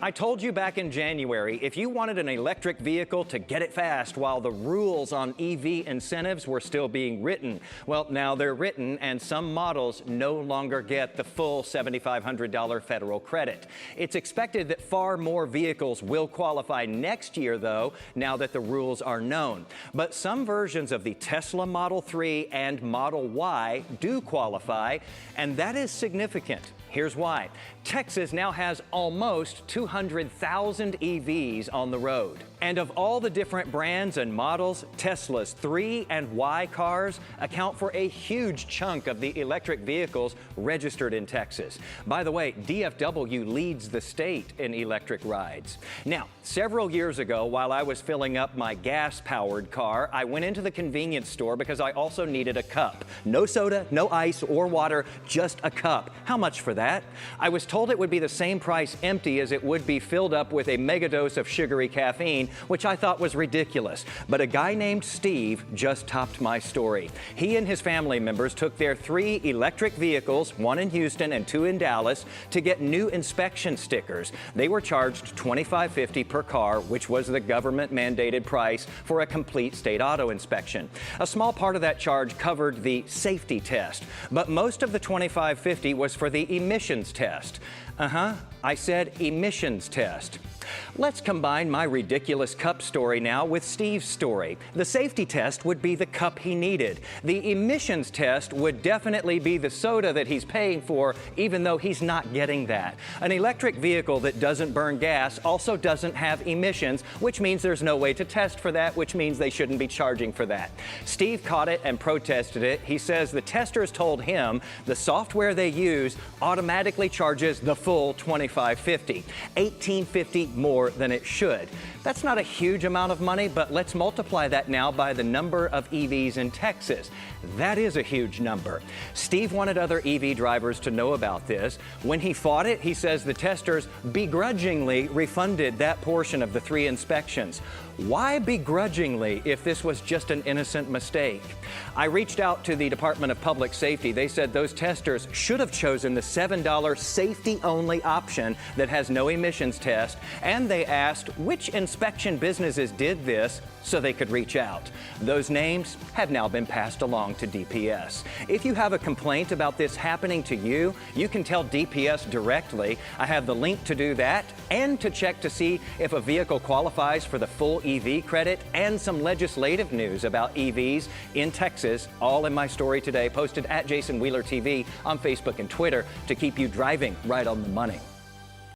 I told you back in January, if you wanted an electric vehicle to get it fast while the rules on EV incentives were still being written, well, now they're written and some models no longer get the full $7,500 federal credit. It's expected that far more vehicles will qualify next year, though, now that the rules are known. But some versions of the Tesla Model 3 and Model Y do qualify, and that is significant. Here's why. Texas now has almost 200,000 EVs on the road. And of all the different brands and models, Tesla's 3 and Y cars account for a huge chunk of the electric vehicles registered in Texas. By the way, DFW leads the state in electric rides. Now, several years ago, while I was filling up my gas-powered car, I went into the convenience store because I also needed a cup. No soda, no ice or water, just a cup. How much for that? I was told it would be the same price empty as it would be filled up with a megadose of sugary caffeine, which I thought was ridiculous. But a guy named Steve just topped my story. He and his family members took their 3 electric vehicles, 1 in Houston and 2 in Dallas, to get new inspection stickers. They were charged $25.50 per car, which was the government-mandated price for a complete state auto inspection. A small part of that charge covered the safety test, but most of the $25.50 was for the emissions test. I said emissions test. Let's combine my ridiculous cup story now with Steve's story. The safety test would be the cup he needed. The emissions test would definitely be the soda that he's paying for, even though he's not getting that. An electric vehicle that doesn't burn gas also doesn't have emissions, which means there's no way to test for that, which means they shouldn't be charging for that. Steve caught it and protested it. He says the testers told him the software they use automatically charges the full $25.50, $18.50 more than it should. That's not a huge amount of money, but let's multiply that now by the number of EVs in Texas. That is a huge number. Steve wanted other EV drivers to know about this. When he fought it, he says the testers begrudgingly refunded that portion of the 3 inspections. Why begrudgingly if this was just an innocent mistake? I reached out to the Department of Public Safety. They said those testers should have chosen the $7 safety-only option that has no emissions test, and they asked which inspection businesses did this so they could reach out. Those names have now been passed along to DPS. If you have a complaint about this happening to you, you can tell DPS directly. I have the link to do that and to check to see if a vehicle qualifies for the full EV credit and some legislative news about EVs in Texas, all in my story today, posted at Jason Wheeler TV on Facebook and Twitter to keep you driving right on the money.